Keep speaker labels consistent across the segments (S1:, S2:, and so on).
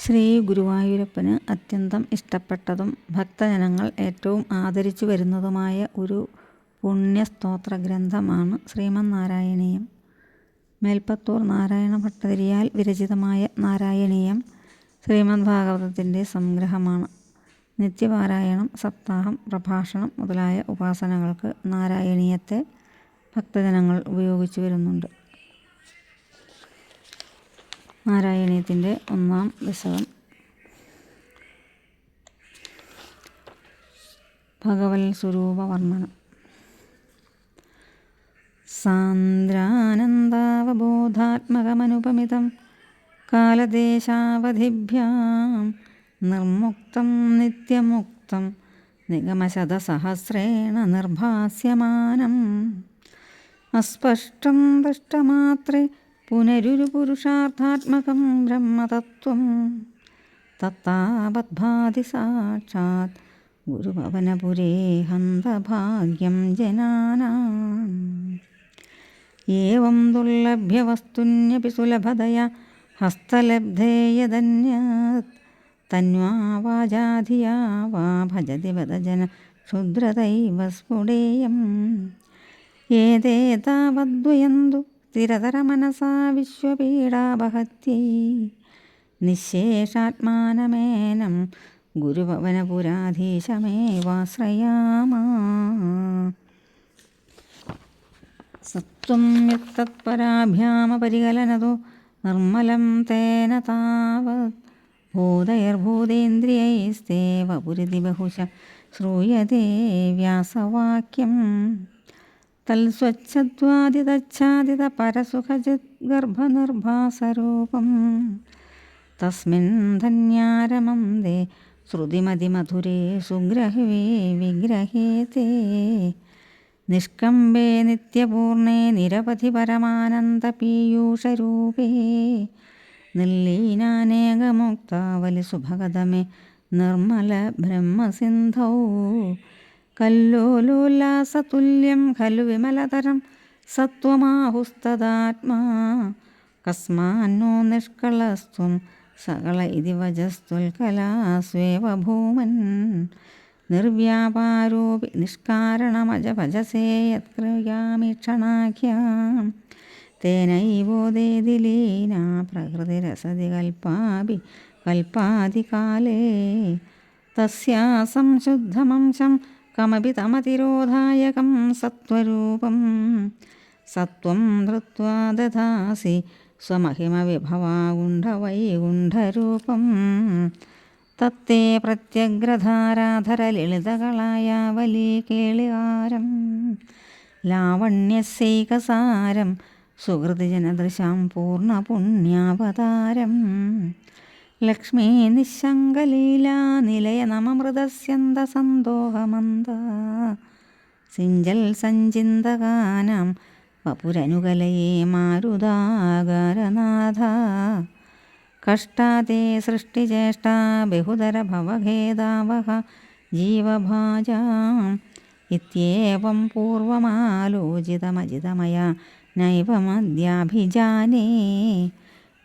S1: ശ്രീ ഗുരുവായൂരപ്പന് അത്യന്തം ഇഷ്ടപ്പെട്ടതും ഭക്തജനങ്ങൾ ഏറ്റവും ആദരിച്ചു വരുന്നതുമായ ഒരു പുണ്യസ്തോത്ര ഗ്രന്ഥമാണ് ശ്രീമന്നാരായണീയം. മേൽപ്പത്തൂർ നാരായണ ഭട്ടതിരിയാൽ വിരചിതമായ നാരായണീയം ശ്രീമദ് ഭാഗവതത്തിൻ്റെ സംഗ്രഹമാണ്. നിത്യപാരായണം, സപ്താഹം, പ്രഭാഷണം മുതലായ ഉപാസനകൾക്ക് നാരായണീയത്തെ ഭക്തജനങ്ങൾ ഉപയോഗിച്ചു വരുന്നുണ്ട്. നാരായണീയത്തിൻ്റെ ഒന്നാം ദശകം ഭഗവൽ സ്വരൂപ വർണ്ണനം. സാന്ദ്രാനന്ദാവബോധാത്മകമനുപമിതം കാലദേശാവധിഭ്യാം നിർമുക്തം നിത്യമുക്തം നിഗമശതസഹസ്രേണ നിർഭാസ്യമാനം അസ്പഷ്ടം ദൃഷ്ടമാത്രേ പുനരുരുപുരുഷാർത്ഥാത്മകം ബ്രഹ്മതത്വം തത്താവദ്ഭാതി സാക്ഷാത് ഗുരുഭവനപുരേ ഹന്തഭാഗ്യം ജനാനാം. ഏവം ദുർലഭ്യവസ്തുന്യപി സുലഭതയാ ഹസ്തലബ്ധേ യദന്യത് തന്വാ വാചാധിയാ വാ ഭജതി വദജന ക്ഷുദ്രതൈവ സ്ഫുടേയം. ഏതേ താവദ്വയന്തു സ്ഥിരതരമനസാ വിശ്വപീഡാപഹത്यै നിശേഷാത്മാനമേനം ഗുരുഭവനപുരാധീശമേവാശ്രയാമാ. സത്വം യത്തത്പരാഭ്യാമപരികലനതോ നിർമ്മലം തേന താവത് ഭൂതൈർഭൂതേന്ദ്രിയൈസ്തേവ പുരിതി ബഹുശ ശ്രൂയതേ വ്യാസവാക്യം. തൽസ്വച്ഛദ്വാദിതച്ഛാദിത പരസുഖജിദ്ഗർഭനിർഭാസരൂപം തസ്മിൻ ധന്യാരമന്ദേ ശ്രുതിമതിമധുരേ സുഗ്രഹേ വിഗ്രഹേതേ നിഷ്കമ്പേ നിത്യപൂർണേ നിരവധി പരമാനന്ദപീയൂഷരൂപേ നിർലീനാനേകമുക്താവലി സുഭഗതമേ നിർമ്മല ബ്രഹ്മസിന്ധൗ. കല്ലോലോല്ലാസതുല്യം ഖലു വിമലതരം സത്വമാഹുസ്തദാത്മാ കസ്മാന്നോ നിഷ്കളസ്ത്വം സകള ഇതി വജസ്ത്വൽകലാസ്വേവ ഭൂമൻ നിർവ്യാപാരോപി നിഷ്കാരണമജ ഭജസേ യത്കൃയാമീക്ഷണാഖ്യാം തേനൈവോദേതി ലീനാ പ്രകൃതിരസതി കൽപ്പാപി കൽപ്പാദികാലേ തസ്യാ സംശുദ്ധമംശം കമപി തമതിരോധായകം സത്വരൂപം സത്വം ധൃത്വാ ദധാസി സ്വമഹിമവിഭവാഗുണ്ഠവൈകുണ്ഠരൂപം തത്തേ പ്രത്യഗ്രധാരാധരലളിതകളായാവലീ കേളികാരം ലാവണ്യസ്യൈകസാരം സുഹൃതിജനദൃശാം പൂർണ്ണപുണ്യാവതാരം ലക്ഷ്മീ നിശങ്കലീലാ നിലയ നമമൃതസ്യന്തസന്തോഹമന്ദ സിഞ്ചൽ സഞ്ചിന്തകാനാം വപുരനുകലയേ മാരുതാകാരനാഥ. കഷ്ടാതേ സൃഷ്ടിചേഷ്ടാ ബഹുതര ഭവഖേദാവഹ ജീവഭാജാം ഇത്യേവം പൂർവമാലോചിതമജിതമയാ നൈവമദ്യാഭിജാനേ.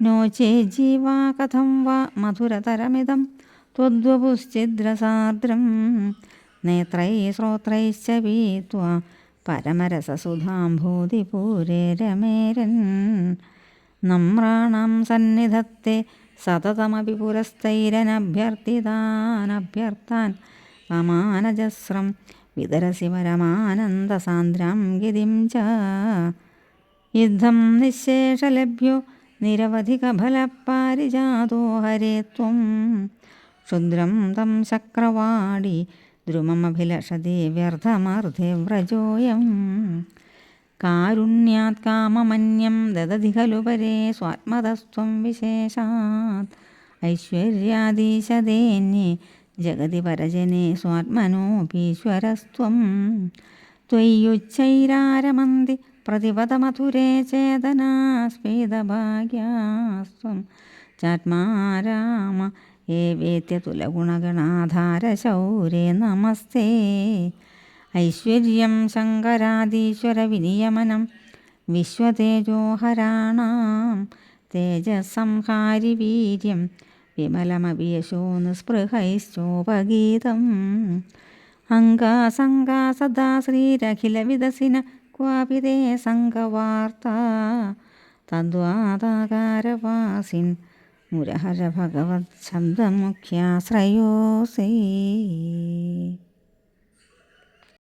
S1: നോ ചേജ്ജീവാ കഥം വാ മധുരതരമിദം ത്വദ്വപുശ്ചിദ്രസാർദ്രം നേത്രൈ ശ്രോത്രൈശ്ച പീത്വാ പരമരസസുധാംഭൂതിപൂരേ രമേരൻ. നമ്രാണാം സന്നിധത്തെ സതതമപി പുരസ്തൈരനഭ്യർത്ഥിതാനഭ്യർത്ഥാൻ പമാനജസ്രം വിതരസി പരമാനന്ദസാന്ദ്രാം ഗതിം ച. യുദ്ധം നിശേഷലഭ്യോ നിരവധികഫലപാരിജാതോ ഹരേ ത്വം ക്ഷുദ്രം തം ശക്രവാടി ദ്രുമമഭിലഷതി വ്യർത്ഥമർദ്ധേ വ്രജോയം. കാരുണ്യാത് കാമമന്യം ദദതി ഖലു പരേ സ്വാത്മതസ്ത്വം വിശേഷാത് ഐശ്വര്യാദീശദേന്യേ ജഗതി പരജനേ സ്വാത്മനോപീശ്വരസ്ത്വം. ത്വയ്യുച്ചൈരാരമന്തി പ്രതിപദമധുരേ ചേതനാസ്ഫീതഭാഗ്യാസ്ത്വം ചാത്മാരാമ ഏവേത്യതുലഗുണഗണാധാരശൗരേ നമസ്തേ. ഐശ്വര്യം ശങ്കരാദീശ്വരവിനിയമനം വിശ്വതേജോഹരാണാം തേജസംഹാരി വീര്യം വിമലമവിയശോ നിസ്പൃഹൈശ്ചോപഗീതം അങ്കാസംഗാ സദാ ശ്രീരഖിലവിദസിന ക്വാപി തേ സംഘവാർത്താ തദ്വാതാകാരവാസിൻ മുരഹര ഭഗവത് ശബ്ദമുഖ്യാശ്രയോസേ.